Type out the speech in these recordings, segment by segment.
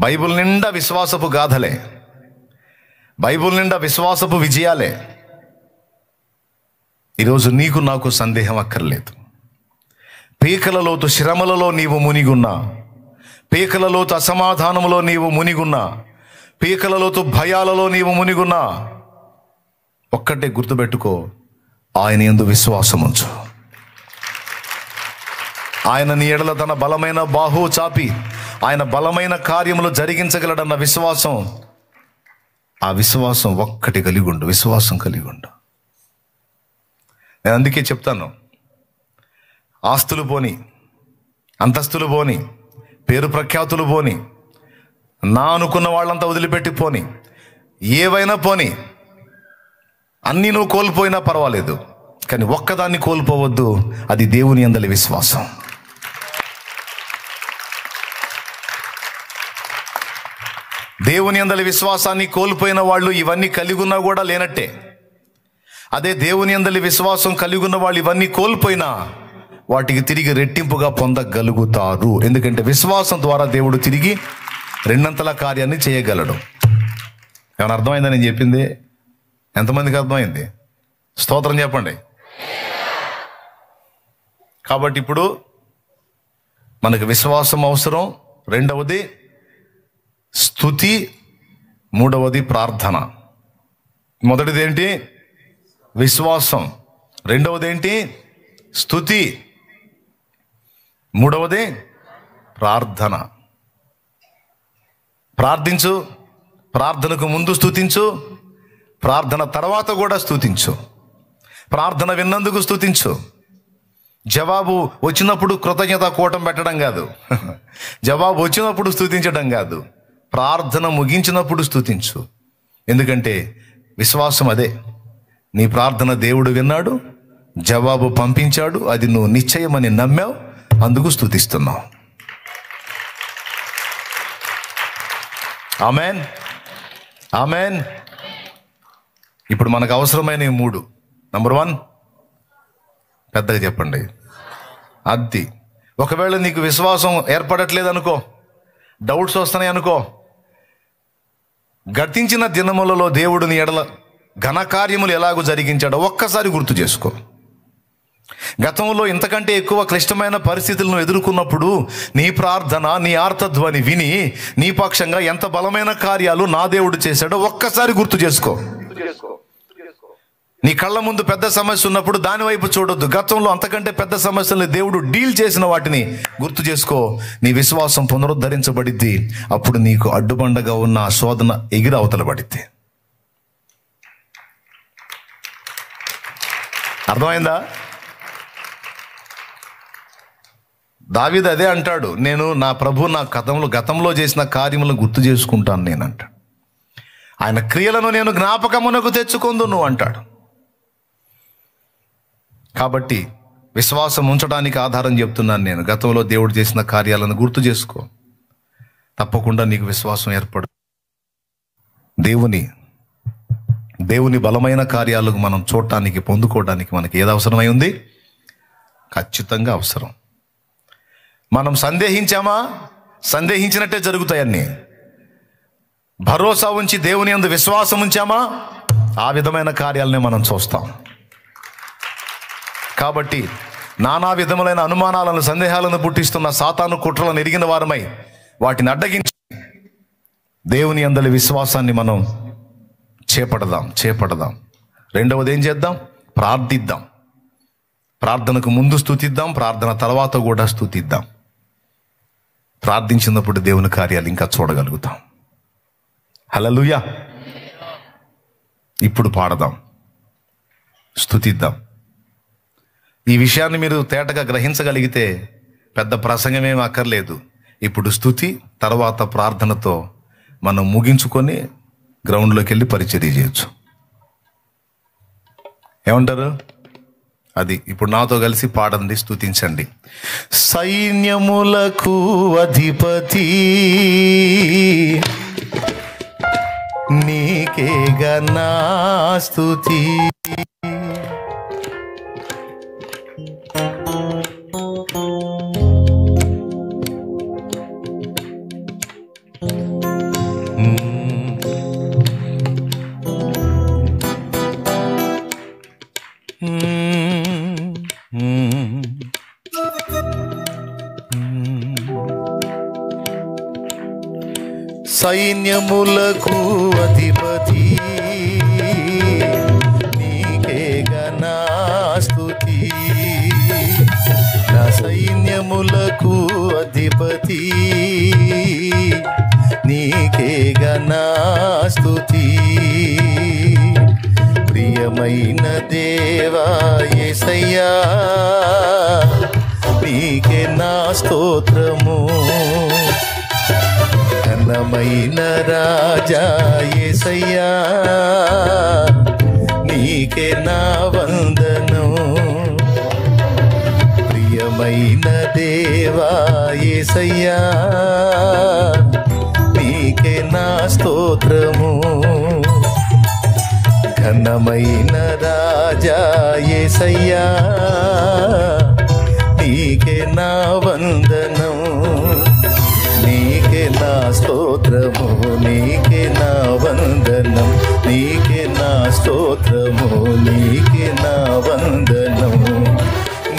Bible నిండా విశ్వాసపు గాథలే, Bible నిండా విశ్వాసపు విజయాలే. ఈరోజు నీకు నాకు సందేహం అక్కర్లేదు. పీకలలోతు శ్రమలలో నీవు మునిగున్నా, పీకలలోతు అసమాధానములో నీవు మునిగున్నా, పీకలలోతు భయాలలో నీవు మునిగున్నా, ఒక్కటే గుర్తుపెట్టుకో, ఆయన యందు విశ్వాసం ఉంచు. ఆయన నీ ఎడల తన బలమైన బాహువు చాపి ఆయన బలమైన కార్యములు జరిగించగలడన్న విశ్వాసం, ఆ విశ్వాసం ఒక్కటి కలిగి ఉండు, విశ్వాసం కలిగి ఉండు. నేను అందుకే చెప్తాను, ఆస్తులు పోని, అంతస్తులు పోని, పేరు ప్రఖ్యాతులు పోని, నా అనుకున్న వాళ్ళంతా వదిలిపెట్టి పోని, ఏవైనా పోని, అన్నీ నువ్వు కోల్పోయినా పర్వాలేదు, కానీ ఒక్కదాన్ని కోల్పోవద్దు, అది దేవుని యందలి విశ్వాసం. దేవుని యందలి విశ్వాసాన్ని కోల్పోయిన వాళ్ళు ఇవన్నీ కలిగి ఉన్నా కూడా లేనట్టే. అదే దేవుని యందలి విశ్వాసం కలిగి ఉన్న వాళ్ళు ఇవన్నీ కోల్పోయినా వాటికి తిరిగి రెట్టింపుగా పొందగలుగుతారు. ఎందుకంటే విశ్వాసం ద్వారా దేవుడు తిరిగి రెండంతల కార్యాన్ని చేయగలడు. ఏమైనా అర్థమైందా నేను చెప్పింది? ఎంతమందికి అర్థమైంది? స్తోత్రం చెప్పండి. కాబట్టి ఇప్పుడు మనకు విశ్వాసం అవసరం, రెండవది స్తుతి, మూడవది ప్రార్థన. మొదటిది ఏంటి? విశ్వాసం. రెండవది ఏంటి? స్తుతి. మూడవది ప్రార్థన. ప్రార్థించు, ప్రార్థనకు ముందు స్తుతించు, ప్రార్థన తర్వాత కూడా స్తుతించు. ప్రార్థన విన్నందుకు స్తుతించు. జవాబు వచ్చినప్పుడు కృతజ్ఞత కూటం పెట్టడం కాదు, జవాబు వచ్చినప్పుడు స్తుతించడం కాదు, ప్రార్థన ముగించినప్పుడు స్తుతించు. ఎందుకంటే విశ్వాసం అదే, నీ ప్రార్థన దేవుడు విన్నాడు, జవాబు పంపించాడు, అది నువ్వు నిశ్చయమని నమ్మావు, అందుకు స్తుతిస్తున్నావు. Amen, amen. ఇప్పుడు మనకు అవసరమైన ఈ మూడు. నంబర్ 1, పెద్దగా చెప్పండి, అది. ఒకవేళ నీకు విశ్వాసం ఏర్పడట్లేదు అనుకో, డౌట్స్ వస్తున్నాయి అనుకో, గతించిన దినములలో దేవుడు నీ ఎడల ఘనకార్యములు ఎలాగో జరిగించాడో ఒక్కసారి గుర్తు చేసుకో. గతంలో ఇంతకంటే ఎక్కువ క్లిష్టమైన పరిస్థితులను ఎదుర్కొన్నప్పుడు నీ ప్రార్థన, నీ ఆర్తధ్వని విని నీ పక్షంగా ఎంత బలమైన కార్యాలు నా దేవుడు చేశాడో ఒక్కసారి గుర్తు చేసుకో. నీ కళ్ళ ముందు పెద్ద సమస్య ఉన్నప్పుడు దాని వైపు చూడొద్దు. గతంలో అంతకంటే పెద్ద సమస్యల్ని దేవుడు డీల్ చేసిన వాటిని గుర్తు చేసుకో. నీ విశ్వాసం పునరుద్ధరించబడిద్ది. అప్పుడు నీకు అడ్డుబండగా ఉన్న ఆ శోధన ఎగిరి అవతల పడిద్ది. అర్థమైందా? దావీదు అదే అంటాడు, నేను నా ప్రభు నా గతంలో చేసిన కార్యములను గుర్తు చేసుకుంటాను నేను అంటాడు. ఆయన క్రియలను నేను జ్ఞాపకమునకు తెచ్చుకొందును అంటాడు. కాబట్టి విశ్వాసం ఉంచడానికి ఆధారం చెప్తున్నాను నేను. గతంలో దేవుడు చేసిన కార్యాలను గుర్తు చేసుకో, తప్పకుండా నీకు విశ్వాసం ఏర్పడు. దేవుని బలమైన కార్యాలకు మనం చూడటానికి, పొందుకోవడానికి మనకి ఏది అవసరమై ఉంది? ఖచ్చితంగా అవసరం. మనం సందేహించామా? సందేహించినట్టే జరుగుతాయన్నీ. భరోసా ఉంచి దేవుని యందు విశ్వాసం ఉంచామా? ఆ విధమైన కార్యాలనే మనం చూస్తాం. కాబట్టి నానా విధములైన అనుమానాలను, సందేహాలను పుట్టిస్తున్న సాతాను కుట్రలను ఎరిగిన వారమై వాటిని అడ్డగించి దేవుని యందలి విశ్వాసాన్ని మనం చేపడదాం. రెండవది ఏం చేద్దాం? ప్రార్థిద్దాం. ప్రార్థనకు ముందు స్తుతిద్దాం, ప్రార్థన తర్వాత కూడా స్తుతిద్దాం. ప్రార్థించినప్పుడు దేవుని కార్యాలు ఇంకా చూడగలుగుతాం. హల్లెలూయా. ఇప్పుడు పాడదాం, స్తుతిద్దాం. ఈ విషయాన్ని మీరు తేటగా గ్రహించగలిగితే పెద్ద ప్రసంగమేమి అక్కర్లేదు. ఇప్పుడు స్తుతి, తర్వాత ప్రార్థనతో మనం ముగించుకొని గ్రౌండ్లోకి వెళ్ళి పరిచర్య చేయొచ్చు. ఏమంటారు? అది ఇప్పుడు నాతో కలిసి పాడండి, స్తుతించండి. సైన్యములకు అధిపతి నీకేగా నా స్తుతి, సైన్యములకు అధిపతి నీకే ఘనా స్తుతి. నా సైన్యములకు అధిపతి నీకే ఘనా స్తుతి. ప్రియమైన దేవా యేసయ్యా నీకే నా స్తోత్రము. ఘనమైన రాజా యేసయ్యా నీకే నా వందనం. ప్రియమైన దేవా యేసయ్యా నీకే నా స్తోత్రము. ఘనమైన రాజా యేసయ్యా నీకే నా వందనం. నీకే నా స్తోత్రము, నీకే నా వందనం, నీకే నా స్తోత్రము, నీకే నా వందనం.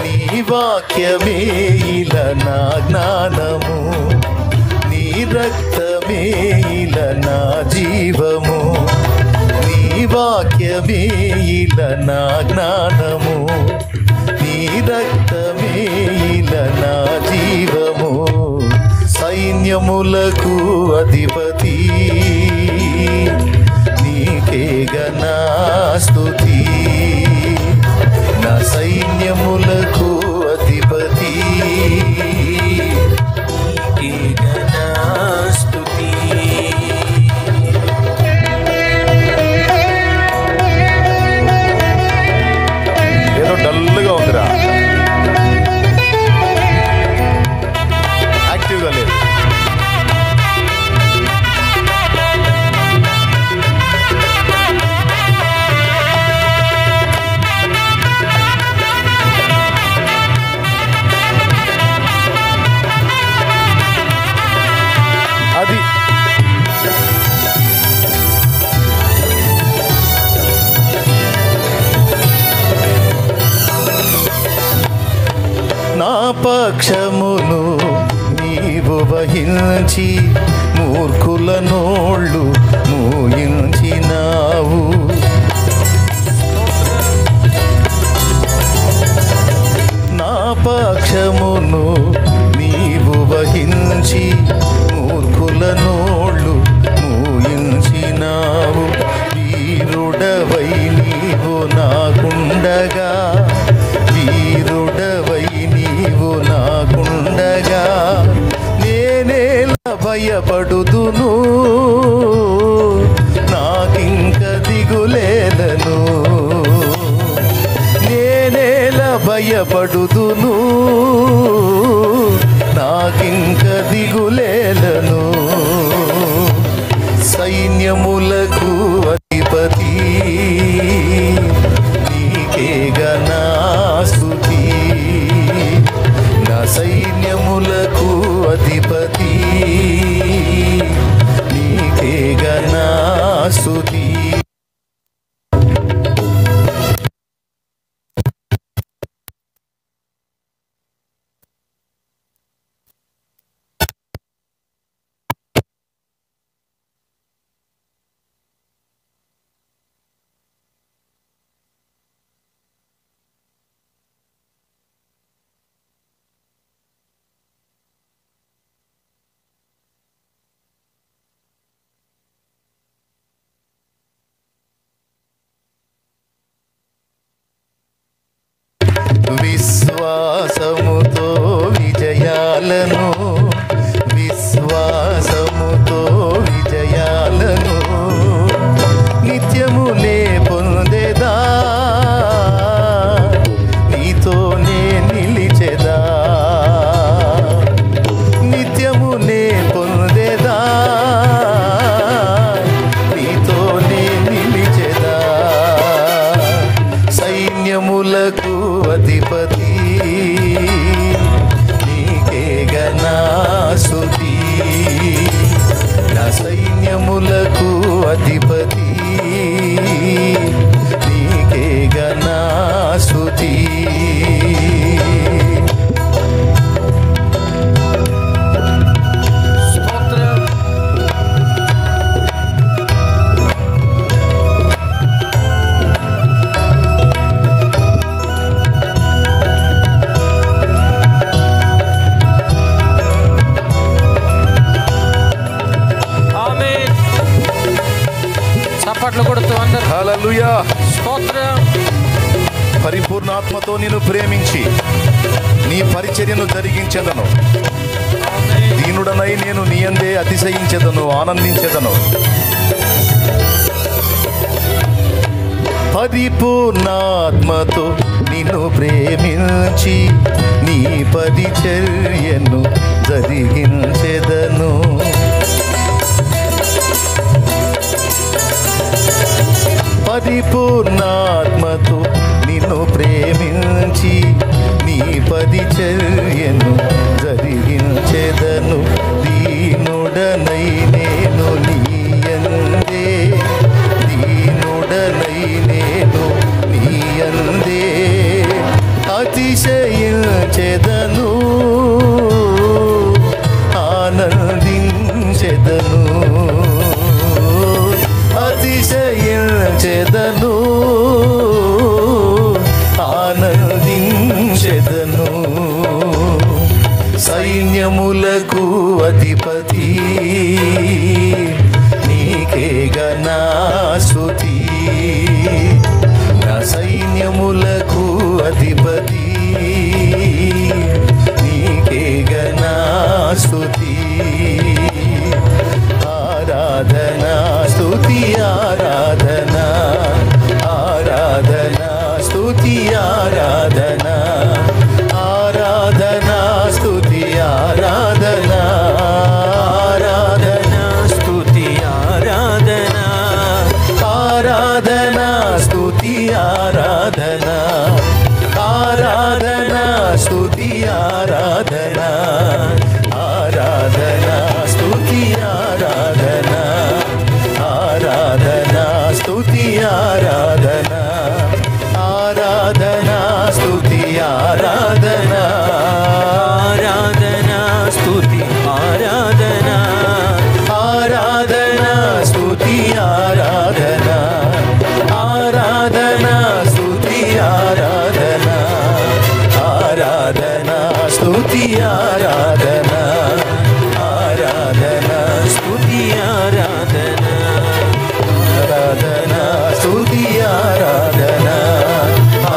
నీ వాక్యమే ఇలా నా జ్ఞానము, నీ రక్తమే ఇలా నా జీవము. నీ వాక్యమే ఇలా నా జ్ఞానము, నీ రక్తమే ఇలా నా జీవము. సైన్యములకు అధిపతి నీకే ఘనా స్తుతి. నా సైన్యములకు అధిపతి నీకే ఘనా స్తుతి. ఏదో డల్గా ఉందిరా, యాక్టివ్గా లేదు. అది నా పక్షమును నీవు వహించి మూర్ఖుల నోళ్ళు మూయించినావు. నా పక్షమును నీవు వహించి మూర్ఖుల నోళ్ళు మూయించినావు. వీరుడవై నీవు నాకుండగా, వీరుడవై నీవు నాకుండగా నేనేలా భయపడుదును. నాకింక దిగులేలను, నేనేలా భయపడుదును. నాకింక దిగులేలను. సైన్యములకు అధిపతి నీకే ఘనా స్తుతి. నా సైన్యములకు అధిపతి నీకే ఘనా స్తుతి. విశ్వాసముతో విజయాలను, విశ్వాసముతో విజయాలను నిత్యములే పొందేదా. నీతోనే నిలిచెదా, నిత్యములే పొందేదా. నీతోనే నిలిచెదా. సైన్యములకు అధిపతి నీకే ఘనా స్తుతి. నా సైన్యములకు అధిపతి నీకే ఘనా స్తుతి. హల్లెలూయా. స్తోత్రం. పరిపూర్ణాత్మతో నిన్ను ప్రేమించి నీ పరిచర్యను జరిగించెదను. దీనుడనై నేను నీ యందే అతిశయించెదను, ఆనందించెదను. పరిపూర్ణాత్మతో నిన్ను ప్రేమించి నీ పరిచర్యను జరిగించెదను. పరిపూర్ణాత్మతో నిన్ను ప్రేమించి నీ పరిచర్యను జరిగించెదను. దీనుడనై నేను నీ యందే, దీనుడనై నేను నీ యందే అతిశయించెదను, ఆనందించెదను. అతిశయించెదను, ఆనందించెదను. సైన్యములకు అధిపతి నీకేగా నా స్తుతి. నా సైన్యములకు అధిపతి నీకేగా నా స్తుతి. ఆరాధనా స్తుతి ఆరాధనా, ఆరాధనా స్తుతి ఆరాధనా, ఆరాధనా స్తుతి ఆరాధనా, ఆరాధనా స్తుతి ఆరాధనా, ఆరాధనా స్తుతి ఆరాధనా, ఆరాధనా స్తుతి ఆరాధనా, ఆరాధనా స్తుతి ఆరాధనా, ఆరాధనా స్తుతి ఆరాధనా, ఆరాధనా స్తుతి ఆరాధనా, ఆరాధనా స్తుతి ఆరాధనా, ఆరాధనా స్తుతి ఆరాధనా, ఆరాధనా స్తుతి ఆరాధనా, ఆరాధనా స్తుతి ఆరాధనా, ఆరాధనా స్తుతి ఆరాధనా, ఆరాధనా స్తుతి ఆరాధనా,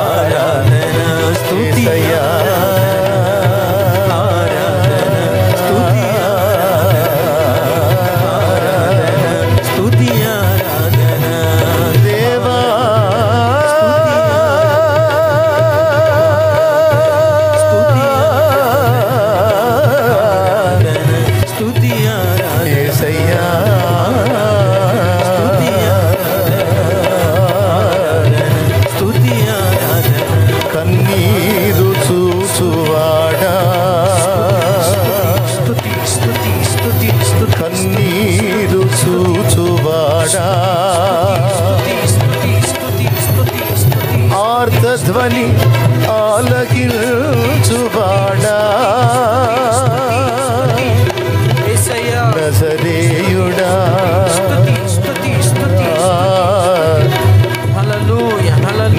ఆరాధనా స్తుతి ఆరాధనా, స్తుతి ఆరాధనా, స్తుతి ఆరాధనా. దేవా స్తుతి ఆరాధనా, స్తుతి ఆరాధనా. యేసయ్యా స్తుతి ఆరాధనా, స్తుతి ఆరాధనా. కన్నీరు చూచువాడా, స్తుతి స్తుతి స్తుతి స్తుతి. కన్నీరు చూచువాడా, ఆర్తధ్వని ఆలకించువాడా, నజరేయుడా,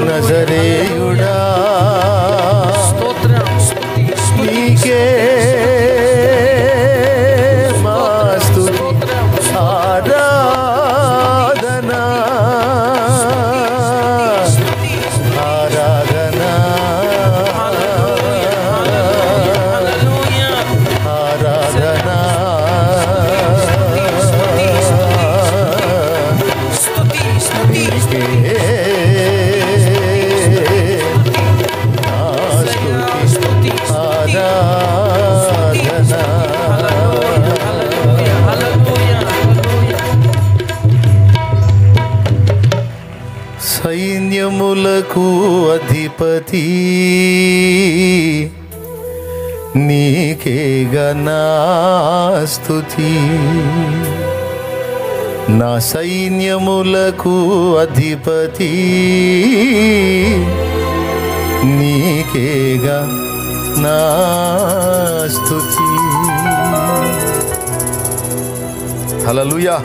నజరేయుడా నీకే మా స్తుతి ఆరాధనా, ఆరాధనా, ఆరాధనా. సైన్యములకు అధిపతి నీకేగా నా స్తుతి. నా సైన్యములకు అధిపతి నీకేగా నా స్తుతి. హల్లెలూయా.